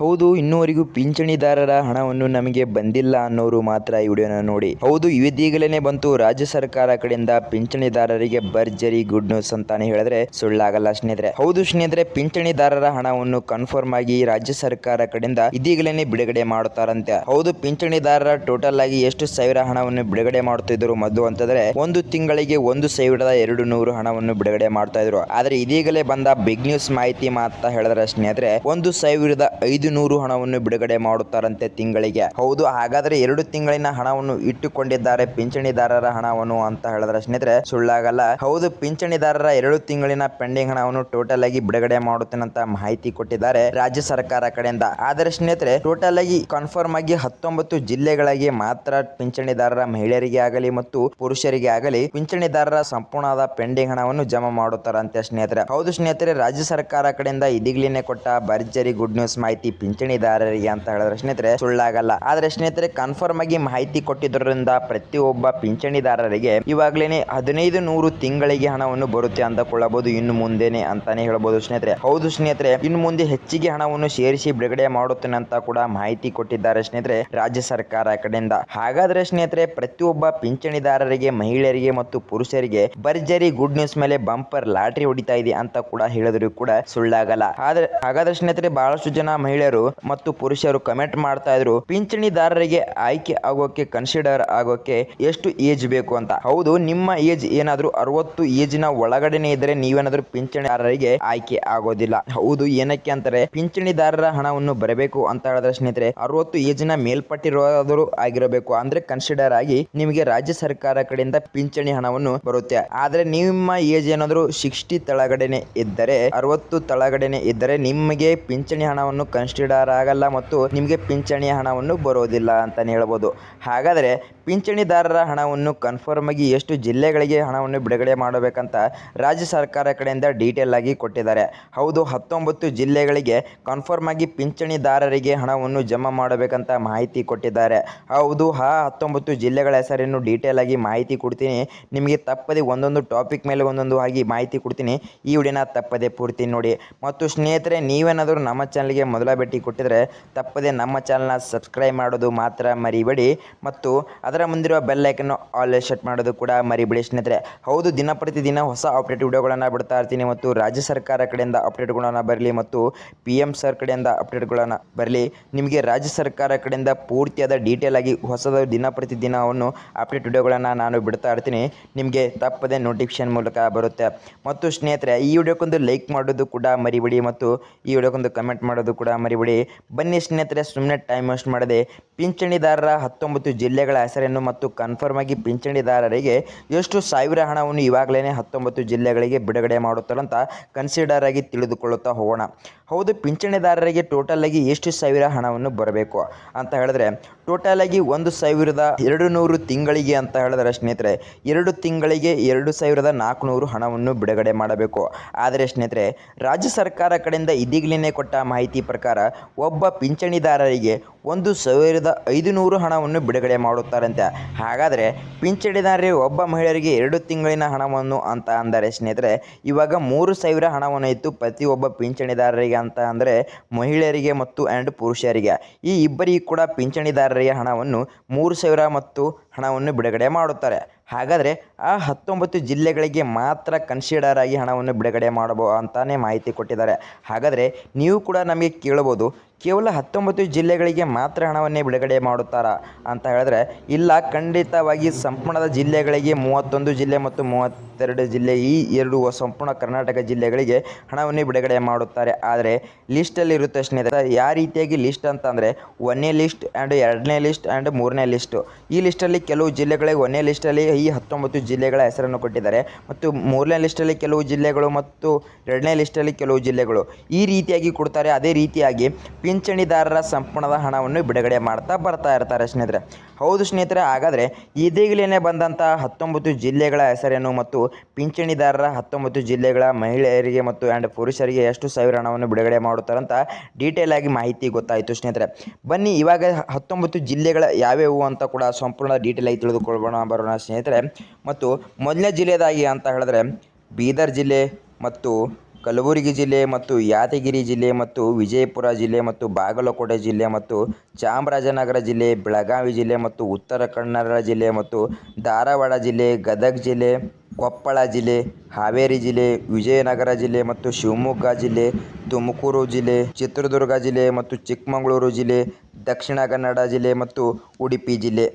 ಹೌದು, ಇನ್ನೂವರೆಗೂ ಪಿಂಚಣಿದಾರರ ಹಣವನ್ನು ನಮಗೆ ಬಂದಿಲ್ಲ ಅನ್ನೋರು ಮಾತ್ರ ಈ ವಿಡಿಯೋನ ನೋಡಿ. ಹೌದು, ಇದೀಗಲೇ ಬಂತು ರಾಜ್ಯ ಸರ್ಕಾರ ಕಡೆಯಿಂದ ಪಿಂಚಣಿದಾರರಿಗೆ ಭರ್ಜರಿ ಗುಡ್ ನ್ಯೂಸ್ ಅಂತಾನೆ ಹೇಳಿದ್ರೆ ಸುಳ್ಳಾಗಲ್ಲ ಸ್ನೇಹಿತರೆ. ಹೌದು ಸ್ನೇಹಿತರೆ, ಪಿಂಚಣಿದಾರರ ಹಣವನ್ನು ಕನ್ಫರ್ಮ್ ಆಗಿ ರಾಜ್ಯ ಸರ್ಕಾರ ಕಡೆಯಿಂದ ಇದೀಗಲೇ ಬಿಡುಗಡೆ ಮಾಡುತ್ತಾರಂತೆ. ಹೌದು, ಪಿಂಚಣಿದಾರರ ಟೋಟಲ್ ಆಗಿ ಎಷ್ಟು ಸಾವಿರ ಹಣವನ್ನು ಬಿಡುಗಡೆ ಮಾಡುತ್ತಿದ್ದರು ಮೊದಲು ಅಂತಂದ್ರೆ ಒಂದು ತಿಂಗಳಿಗೆ 1,200 ಹಣವನ್ನು ಬಿಡುಗಡೆ ಮಾಡ್ತಾ ಇದ್ರು. ಆದ್ರೆ ಇದೀಗಲೇ ಬಂದ ಬಿಗ್ ನ್ಯೂಸ್ ಮಾಹಿತಿ ಮಾತ್ರ ಹೇಳಿದ್ರೆ ಸ್ನೇಹಿತರೆ 1,500 ಹಣವನ್ನು ಬಿಡುಗಡೆ ಮಾಡುತ್ತಾರಂತೆ ತಿಂಗಳಿಗೆ. ಹೌದು, ಹಾಗಾದ್ರೆ 2 ತಿಂಗಳಿನ ಹಣವನ್ನು ಇಟ್ಟುಕೊಂಡಿದ್ದಾರೆ ಪಿಂಚಣಿದಾರರ ಹಣವನ್ನು ಅಂತ ಹೇಳಿದ್ರೆ ಸ್ನೇಹಿತರೆ ಸುಳ್ಳಾಗಲ್ಲ. ಹೌದು, ಪಿಂಚಣಿದಾರರ 2 ತಿಂಗಳಿನ ಪೆಂಡಿಂಗ್ ಹಣವನ್ನು ಟೋಟಲ್ ಆಗಿ ಬಿಡುಗಡೆ ಮಾಡುತ್ತೇನಂತ ಮಾಹಿತಿ ಕೊಟ್ಟಿದ್ದಾರೆ ರಾಜ್ಯ ಸರ್ಕಾರ ಕಡೆಯಿಂದ. ಆದರೆ ಸ್ನೇಹಿತರೆ ಟೋಟಲ್ ಆಗಿ ಕನ್ಫರ್ಮ್ ಆಗಿ 19 ಜಿಲ್ಲೆಗಳಿಗೆ ಮಾತ್ರ ಪಿಂಚಣಿದಾರರ ಮಹಿಳೆಯರಿಗೆ ಆಗಲಿ ಮತ್ತು ಪುರುಷರಿಗೆ ಆಗಲಿ ಪಿಂಚಣಿದಾರರ ಸಂಪೂರ್ಣವಾದ ಪೆಂಡಿಂಗ್ ಹಣವನ್ನು ಜಮಾ ಮಾಡುತ್ತಾರಂತೆ ಸ್ನೇಹಿತರೆ. ಹೌದು ಸ್ನೇಹಿತರೆ, ರಾಜ್ಯ ಸರ್ಕಾರ ಕಡೆಯಿಂದ ಇದೀಗಲೇ ಕೊಟ್ಟ ಭರ್ಜರಿ ಗುಡ್ ನ್ಯೂಸ್ ಮಾಹಿತಿ ಪಿಂಚಣಿದಾರರಿಗೆ ಅಂತ ಹೇಳಿದ್ರೆ ಸ್ನೇಹಿತರೆ ಸುಳ್ಳಾಗಲ್ಲ. ಆದ್ರೆ ಸ್ನೇಹಿತರೆ ಕನ್ಫರ್ಮ್ ಆಗಿ ಮಾಹಿತಿ ಕೊಟ್ಟಿದ್ದರಿಂದ ಪ್ರತಿಯೊಬ್ಬ ಪಿಂಚಣಿದಾರರಿಗೆ ಇವಾಗಲೇ 1,500 ತಿಂಗಳಿಗೆ ಹಣವನ್ನು ಬರುತ್ತೆ ಅಂದುಕೊಳ್ಳಬಹುದು ಇನ್ನು ಮುಂದೆನೆ ಅಂತಾನೆ ಹೇಳ್ಬೋದು ಸ್ನೇಹಿತರೆ. ಹೌದು ಸ್ನೇಹಿತರೆ, ಇನ್ನು ಮುಂದೆ ಹೆಚ್ಚಿಗೆ ಹಣವನ್ನು ಸೇರಿಸಿ ಬಿಡುಗಡೆ ಮಾಡುತ್ತೇನೆ ಅಂತ ಕೂಡ ಮಾಹಿತಿ ಕೊಟ್ಟಿದ್ದಾರೆ ಸ್ನೇಹಿತರೆ ರಾಜ್ಯ ಸರ್ಕಾರ ಕಡೆಯಿಂದ. ಹಾಗಾದ್ರೆ ಸ್ನೇಹಿತರೆ ಪ್ರತಿಯೊಬ್ಬ ಪಿಂಚಣಿದಾರರಿಗೆ ಮಹಿಳೆಯರಿಗೆ ಮತ್ತು ಪುರುಷರಿಗೆ ಭರ್ಜರಿ ಗುಡ್ ನ್ಯೂಸ್ ಮೇಲೆ ಬಂಪರ್ ಲಾಟ್ರಿ ಹೊಡಿತಾ ಇದೆ ಅಂತ ಕೂಡ ಹೇಳಿದ್ರು ಕೂಡ ಸುಳ್ಳಾಗಲ್ಲ. ಹಾಗಾದ್ರೆ ಸ್ನೇಹಿತರೆ ಬಹಳಷ್ಟು ಜನ ಮಹಿಳೆಯರು ಮತ್ತು ಪುರುಷರು ಕಮೆಂಟ್ ಮಾಡ್ತಾ ಇದ್ರು ಪಿಂಚಣಿದಾರರಿಗೆ ಆಯ್ಕೆ ಆಗೋಕೆ ಕನ್ಸಿಡರ್ ಆಗೋಕೆ ಎಷ್ಟು ಏಜ್ ಬೇಕು ಅಂತ. ಹೌದು, ನಿಮ್ಮ ಏಜ್ ಏನಾದ್ರೂ 60 ಏಜಿನ ಒಳಗಡೆನೆ ಇದ್ರೆ ನೀವೇನಾದ್ರೂ ಪಿಂಚಣಿದಾರರಿಗೆ ಆಯ್ಕೆ ಆಗೋದಿಲ್ಲ. ಹೌದು, ಏನಕ್ಕೆ ಅಂತಾರೆ ಪಿಂಚಣಿದಾರರ ಹಣವನ್ನು ಬರಬೇಕು ಅಂತ ಹೇಳಿದ್ರೆ ಸ್ನೇಹಿತರೆ 60 ಏಜಿನ ಮೇಲ್ಪಟ್ಟಿರೋದ್ರು ಆಗಿರಬೇಕು, ಅಂದ್ರೆ ಕನ್ಸಿಡರ್ ಆಗಿ ನಿಮಗೆ ರಾಜ್ಯ ಸರ್ಕಾರ ಕಡೆಯಿಂದ ಪಿಂಚಣಿ ಹಣವನ್ನು ಬರುತ್ತೆ. ಆದ್ರೆ ನಿಮ್ಮ ಏಜ್ ಏನಾದ್ರು 60 ತಳಗಡೆನೆ ಇದ್ದರೆ 60 ತಳಗಡೆನೆ ಇದ್ದರೆ ನಿಮಗೆ ಪಿಂಚಣಿ ಹಣವನ್ನು ಕನ್ಸಿಡರ್ ಆಗಲ್ಲ ಮತ್ತು ನಿಮಗೆ ಪಿಂಚಣಿಯ ಹಣವನ್ನು ಬರೋದಿಲ್ಲ ಅಂತಾನೆ ಹೇಳ್ಬೋದು. ಹಾಗಾದ್ರೆ ಪಿಂಚಣಿದಾರರ ಹಣವನ್ನು ಕನ್ಫರ್ಮ್ ಆಗಿ ಎಷ್ಟು ಜಿಲ್ಲೆಗಳಿಗೆ ಹಣವನ್ನು ಬಿಡುಗಡೆ ಮಾಡಬೇಕಂತ ರಾಜ್ಯ ಸರ್ಕಾರ ಕಡೆಯಿಂದ ಡೀಟೇಲ್ ಆಗಿ ಕೊಟ್ಟಿದ್ದಾರೆ. ಹೌದು, 19 ಜಿಲ್ಲೆಗಳಿಗೆ ಕನ್ಫರ್ಮ್ ಆಗಿ ಪಿಂಚಣಿದಾರರಿಗೆ ಹಣವನ್ನು ಜಮಾ ಮಾಡಬೇಕಂತ ಮಾಹಿತಿ ಕೊಟ್ಟಿದ್ದಾರೆ. ಹೌದು, 19 ಜಿಲ್ಲೆಗಳ ಹೆಸರನ್ನು ಡೀಟೇಲ್ ಆಗಿ ಮಾಹಿತಿ ಕೊಡ್ತೀನಿ ನಿಮಗೆ. ತಪ್ಪದೆ ಒಂದೊಂದು ಟಾಪಿಕ್ ಮೇಲೆ ಒಂದೊಂದು ಆಗಿ ಮಾಹಿತಿ ಕೊಡ್ತೀನಿ, ಈ ವಿಡಿಯೋನ ತಪ್ಪದೆ ಪೂರ್ತಿ ನೋಡಿ. ಮತ್ತು ಸ್ನೇಹಿತರೆ ನೀವೇನಾದರೂ ನಮ್ಮ ಚಾನಲ್ಗೆ ಮೊದಲ ಭೇಟಿ ಕೊಟ್ಟಿದ್ರೆ ತಪ್ಪದೆ ನಮ್ಮ ಚಾನಲ್ನ ಸಬ್ಸ್ಕ್ರೈಬ್ ಮಾಡೋದು ಮಾತ್ರ ಮರಿಬೇಡಿ ಮತ್ತು ಅದರ ಮುಂದಿರುವ ಬೆಲ್ ಐಕನ್ ಆಲ್ ಸೆಟ್ ಮಾಡೋದು ಕೂಡ ಮರಿಬೇಡಿ ಸ್ನೇಹಿತರೆ. ಹೌದು, ದಿನ ಪ್ರತಿದಿನ ಹೊಸ ಅಪ್ಡೇಟ್ ವಿಡಿಯೋಗಳನ್ನು ಬಿಡ್ತಾ ಇರ್ತೀನಿ ಮತ್ತು ರಾಜ್ಯ ಸರ್ಕಾರ ಕಡೆಯಿಂದ ಅಪ್ಡೇಟ್ಗಳನ್ನು ಬರಲಿ ಮತ್ತು PM ಸರ್ ಕಡೆಯಿಂದ ಅಪ್ಡೇಟ್ಗಳನ್ನು ಬರಲಿ. ನಿಮಗೆ ರಾಜ್ಯ ಸರ್ಕಾರ ಕಡೆಯಿಂದ ಪೂರ್ತಿಯಾದ ಡೀಟೇಲ್ ಆಗಿ ಹೊಸದ ದಿನ ಪ್ರತಿದಿನವನ್ನು ಅಪ್ಡೇಟ್ ವಿಡಿಯೋಗಳನ್ನು ನಾನು ಬಿಡ್ತಾ ಇರ್ತೀನಿ, ನಿಮಗೆ ತಪ್ಪದೆ ನೋಟಿಫಿಕೇಶನ್ ಮೂಲಕ ಬರುತ್ತೆ. ಮತ್ತು ಸ್ನೇಹಿತರೆ ಈ ವಿಡಿಯೋಕ್ಕೊಂದು ಲೈಕ್ ಮಾಡೋದು ಕೂಡ ಮರಿಬೇಡಿ ಮತ್ತು ಈ ವಿಡಿಯೋಕ್ಕೊಂದು ಕಮೆಂಟ್ ಮಾಡೋದು ಕೂಡ ಮರಿಬೇಡಿ. ಬನ್ನಿ ಸ್ನೇಹಿತರೆ ಸುಮ್ಮನೆ ಟೈಮ್ ವೇಸ್ಟ್ ಮಾಡದೆ ಪಿಂಚಣಿದಾರರ 19 ಜಿಲ್ಲೆಗಳ ಹೆಸರನ್ನು ಮತ್ತು ಕನ್ಫರ್ಮ್ ಆಗಿ ಪಿಂಚಣಿದಾರರಿಗೆ ಎಷ್ಟು ಸಾವಿರ ಹಣವನ್ನು ಇವಾಗಲೇ 19 ಜಿಲ್ಲೆಗಳಿಗೆ ಬಿಡುಗಡೆ ಮಾಡುತ್ತಾರಂತ ಕನ್ಸಿಡರ್ ಆಗಿ ತಿಳಿದುಕೊಳ್ಳುತ್ತಾ ಹೋಗೋಣ. ಹೌದು, ಪಿಂಚಣಿದಾರರಿಗೆ ಟೋಟಲ್ ಆಗಿ ಎಷ್ಟು ಸಾವಿರ ಹಣವನ್ನು ಬರಬೇಕು ಅಂತ ಹೇಳಿದ್ರೆ ಟೋಟಲ್ ಆಗಿ 1,200 ತಿಂಗಳಿಗೆ ಅಂತ ಹೇಳಿದ್ರೆ ಸ್ನೇಹಿತರೆ 2 ತಿಂಗಳಿಗೆ 2,400 ಹಣವನ್ನು ಬಿಡುಗಡೆ ಮಾಡಬೇಕು. ಆದರೆ ಸ್ನೇಹಿತರೆ ರಾಜ್ಯ ಸರ್ಕಾರ ಕಡೆಯಿಂದ ಇದೀಗಲೇ ಕೊಟ್ಟ ಮಾಹಿತಿ ಪ್ರಕಾರ ಒಬ್ಬ ಪಿಂಚಣಿದಾರರಿಗೆ 1,500 ಹಣವನ್ನು ಬಿಡುಗಡೆ ಮಾಡುತ್ತಾರಂತೆ. ಹಾಗಾದರೆ ಪಿಂಚಣಿದಾರರಿಗೆ ಒಬ್ಬ ಮಹಿಳೆಯರಿಗೆ 2 ತಿಂಗಳಿನ ಹಣವನ್ನು ಅಂತ ಅಂದರೆ ಸ್ನೇಹಿತರೆ ಇವಾಗ 3,000 ಹಣವನ್ನು ಇತ್ತು ಪ್ರತಿಯೊಬ್ಬ ಪಿಂಚಣಿದಾರರಿಗೆ ಅಂತ ಅಂದರೆ ಮಹಿಳೆಯರಿಗೆ ಮತ್ತು ಪುರುಷರಿಗೆ ಈ ಇಬ್ಬರಿಗೂ ಕೂಡ ಪಿಂಚಣಿದಾರರಿಗೆ ಹಣವನ್ನು 3,000 ಮತ್ತು ಹಣವನ್ನು ಬಿಡುಗಡೆ ಮಾಡುತ್ತಾರೆ. ಹಾಗಾದರೆ ಆ 19 ಜಿಲ್ಲೆಗಳಿಗೆ ಮಾತ್ರ ಕನ್ಸಿಡರ್ ಆಗಿ ಹಣವನ್ನು ಬಿಡುಗಡೆ ಮಾಡಬಹುದು ಅಂತಾನೆ ಮಾಹಿತಿ ಕೊಟ್ಟಿದ್ದಾರೆ. ಹಾಗಾದರೆ ನೀವು ಕೂಡ ನಮಗೆ ಕೇಳಬಹುದು ಕೇವಲ 19 ಜಿಲ್ಲೆಗಳಿಗೆ ಮಾತ್ರ ಹಣವನ್ನೇ ಬಿಡುಗಡೆ ಮಾಡುತ್ತಾರಾ ಅಂತ ಹೇಳಿದ್ರೆ ಇಲ್ಲ, ಖಂಡಿತವಾಗಿ ಸಂಪೂರ್ಣದ ಜಿಲ್ಲೆಗಳಿಗೆ 31 ಜಿಲ್ಲೆ ಮತ್ತು 32 ಜಿಲ್ಲೆ ಈ ಎರಡು ಸಂಪೂರ್ಣ ಕರ್ನಾಟಕ ಜಿಲ್ಲೆಗಳಿಗೆ ಹಣವನ್ನೇ ಬಿಡುಗಡೆ ಮಾಡುತ್ತಾರೆ. ಆದರೆ ಲಿಸ್ಟಲ್ಲಿ ಇರುತ್ತೆ ಸ್ನೇಹಿತರೆ ಯಾವ ರೀತಿಯಾಗಿ ಲಿಸ್ಟ್ ಅಂತಂದರೆ 1ನೇ ಲಿಸ್ಟ್ ಆ್ಯಂಡ್ 2ನೇ ಲಿಸ್ಟ್ ಆ್ಯಂಡ್ 3ನೇ ಲಿಸ್ಟು. ಈ ಲಿಸ್ಟಲ್ಲಿ ಕೆಲವು ಜಿಲ್ಲೆಗಳಿಗೆ 1ನೇ ಲಿಸ್ಟಲ್ಲಿ ಈ 19 ಜಿಲ್ಲೆಗಳ ಹೆಸರನ್ನು ಕೊಟ್ಟಿದ್ದಾರೆ ಮತ್ತು 3ನೇ ಲಿಸ್ಟಲ್ಲಿ ಕೆಲವು ಜಿಲ್ಲೆಗಳು ಮತ್ತು 2ನೇ ಲಿಸ್ಟಲ್ಲಿ ಕೆಲವು ಜಿಲ್ಲೆಗಳು ಈ ರೀತಿಯಾಗಿ ಕೊಡ್ತಾರೆ. ಅದೇ ರೀತಿಯಾಗಿ ಪಿಂಚಣಿದಾರರ ಸಂಪೂರ್ಣದ ಹಣವನ್ನು ಬಿಡುಗಡೆ ಮಾಡ್ತಾ ಬರ್ತಾ ಇರ್ತಾರೆ ಸ್ನೇಹಿತರೆ. ಹೌದು ಸ್ನೇಹಿತರೆ, ಹಾಗಾದರೆ ಇದೀಗಲೇ ಬಂದಂಥ 19 ಜಿಲ್ಲೆಗಳ ಹೆಸರೇನು ಮತ್ತು ಪಿಂಚಣಿದಾರರ 19 ಜಿಲ್ಲೆಗಳ ಮಹಿಳೆಯರಿಗೆ ಮತ್ತು ಪುರುಷರಿಗೆ ಎಷ್ಟು ಸಾವಿರ ಹಣವನ್ನು ಬಿಡುಗಡೆ ಮಾಡುತ್ತಾರಂತ ಡೀಟೇಲ್ ಆಗಿ ಮಾಹಿತಿ ಗೊತ್ತಾಯಿತು ಸ್ನೇಹಿತರೆ. ಬನ್ನಿ ಇವಾಗ 19 ಜಿಲ್ಲೆಗಳ ಯಾವ್ಯಾವು ಅಂತ ಕೂಡ ಸಂಪೂರ್ಣ ಡೀಟೇಲ್ ಆಗಿ ತಿಳಿದುಕೊಳ್ಳೋಣ ಬರೋಣ ಸ್ನೇಹಿತರೆ. ಮತ್ತು ಮೊದಲನೇ ಜಿಲ್ಲೆದಾಗಿ ಅಂತ ಹೇಳಿದ್ರೆ ಬೀದರ್ ಜಿಲ್ಲೆ ಮತ್ತು ಕಲಬುರಗಿ ಜಿಲ್ಲೆ ಮತ್ತು ಯಾದಗಿರಿ ಜಿಲ್ಲೆ ಮತ್ತು ವಿಜಯಪುರ ಜಿಲ್ಲೆ ಮತ್ತು ಬಾಗಲಕೋಟೆ ಜಿಲ್ಲೆ ಮತ್ತು ಚಾಮರಾಜನಗರ ಜಿಲ್ಲೆ, ಬೆಳಗಾವಿ ಜಿಲ್ಲೆ ಮತ್ತು ಉತ್ತರ ಕನ್ನಡ ಜಿಲ್ಲೆ ಮತ್ತು ಧಾರವಾಡ ಜಿಲ್ಲೆ, ಗದಗ ಜಿಲ್ಲೆ, ಕೊಪ್ಪಳ ಜಿಲ್ಲೆ, ಹಾವೇರಿ ಜಿಲ್ಲೆ, ವಿಜಯನಗರ ಜಿಲ್ಲೆ ಮತ್ತು ಶಿವಮೊಗ್ಗ ಜಿಲ್ಲೆ, ತುಮಕೂರು ಜಿಲ್ಲೆ, ಚಿತ್ರದುರ್ಗ ಜಿಲ್ಲೆ ಮತ್ತು ಚಿಕ್ಕಮಗಳೂರು ಜಿಲ್ಲೆ, ದಕ್ಷಿಣ ಕನ್ನಡ ಜಿಲ್ಲೆ ಮತ್ತು ಉಡುಪಿ ಜಿಲ್ಲೆ.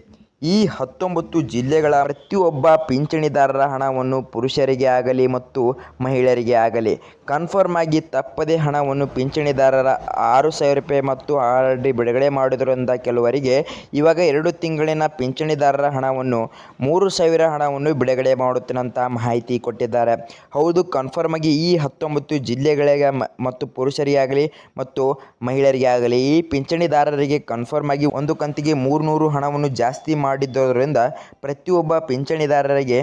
ಈ 19 ಜಿಲ್ಲೆಗಳ ಪ್ರತಿಯೊಬ್ಬ ಪಿಂಚಣಿದಾರರ ಹಣವನ್ನು ಪುರುಷರಿಗೆ ಆಗಲಿ ಮತ್ತು ಮಹಿಳೆಯರಿಗೆ ಆಗಲಿ ಕನ್ಫರ್ಮ್ ಆಗಿ ತಪ್ಪದೇ ಹಣವನ್ನು ಪಿಂಚಣಿದಾರರ 6,000 ರೂಪಾಯಿ ಮತ್ತು ಆಲ್ರೆಡಿ ಬಿಡುಗಡೆ ಮಾಡಿರೋದ್ರಿಂದ ಕೆಲವರಿಗೆ ಇವಾಗ 2 ತಿಂಗಳಿನ ಪಿಂಚಣಿದಾರರ ಹಣವನ್ನು 3,000 ಹಣವನ್ನು ಬಿಡುಗಡೆ ಮಾಡುತ್ತೇನಂತ ಮಾಹಿತಿ ಕೊಟ್ಟಿದ್ದಾರೆ. ಹೌದು, ಕನ್ಫರ್ಮ್ ಆಗಿ ಈ 19 ಜಿಲ್ಲೆಗಳಿಗೆ ಮತ್ತು ಪುರುಷರಿಗೆ ಆಗಲಿ ಮತ್ತು ಮಹಿಳೆಯರಿಗೆ ಆಗಲಿ ಈ ಪಿಂಚಣಿದಾರರಿಗೆ ಕನ್ಫರ್ಮ್ ಆಗಿ ಒಂದು ಕಂತಿಗೆ 300 ಹಣವನ್ನು ಜಾಸ್ತಿ ಮಾಡಿದ್ದರಿಂದ ಪ್ರತಿಯೊಬ್ಬ ಪಿಂಚಣಿದಾರರಿಗೆ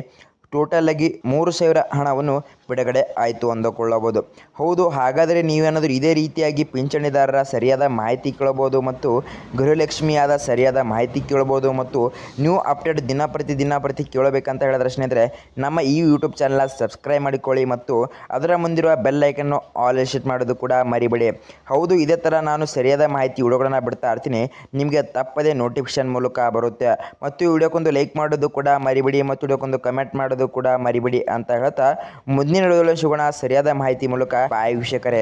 ಟೋಟಲ್ ಆಗಿ 3,000 ಹಣವನ್ನು ಬಿಡುಗಡೆ ಆಯಿತು ಅಂದುಕೊಳ್ಳಬಹುದು. ಹೌದು, ಹಾಗಾದರೆ ನೀವೇನಾದರೂ ಇದೇ ರೀತಿಯಾಗಿ ಪಿಂಚಣಿದಾರರ ಸರಿಯಾದ ಮಾಹಿತಿ ಕೇಳಬಹುದು ಮತ್ತು ಗೃಹಲಕ್ಷ್ಮಿಯಾದ ಸರಿಯಾದ ಮಾಹಿತಿ ಕೇಳಬಹುದು ಮತ್ತು ನ್ಯೂ ಅಪ್ಡೇಟ್ ದಿನಪ್ರತಿ ಕೇಳಬೇಕಂತ ಹೇಳಿದ್ರೆ ಸ್ನೇಹಿತರೆ ನಮ್ಮ ಈ ಯೂಟ್ಯೂಬ್ ಚಾನಲ್ನ ಸಬ್ಸ್ಕ್ರೈಬ್ ಮಾಡಿಕೊಳ್ಳಿ ಮತ್ತು ಅದರ ಮುಂದಿರುವ ಬೆಲ್ ಐಕನ್ನು ಆಲ್ ಸೆಟ್ ಮಾಡೋದು ಕೂಡ ಮರಿಬೇಡಿ. ಹೌದು, ಇದೇ ಥರ ನಾನು ಸರಿಯಾದ ಮಾಹಿತಿ ವಿಡಿಯೋಗಳನ್ನು ಬಿಡ್ತಾ ಇರ್ತೀನಿ, ನಿಮಗೆ ತಪ್ಪದೇ ನೋಟಿಫಿಕೇಶನ್ ಮೂಲಕ ಬರುತ್ತೆ. ಮತ್ತು ಈ ವಿಡಿಯೋಕ್ಕೊಂದು ಲೈಕ್ ಮಾಡೋದು ಕೂಡ ಮರಿಬೇಡಿ ಮತ್ತು ವಿಡಿಯೋಕ್ಕೊಂದು ಕಮೆಂಟ್ ಮಾಡೋದು ಕೂಡ ಮರಿಬೇಡಿ ಅಂತ ಹೇಳ್ತಾ ಮುಂದಿನ ವಿಡಿಯೋದಲ್ಲಿ ಸಿಗೋಣ ಸರಿಯಾದ ಮಾಹಿತಿ ಮೂಲಕ. ಬಾಯ್ ವೀಕ್ಷಕರೇ.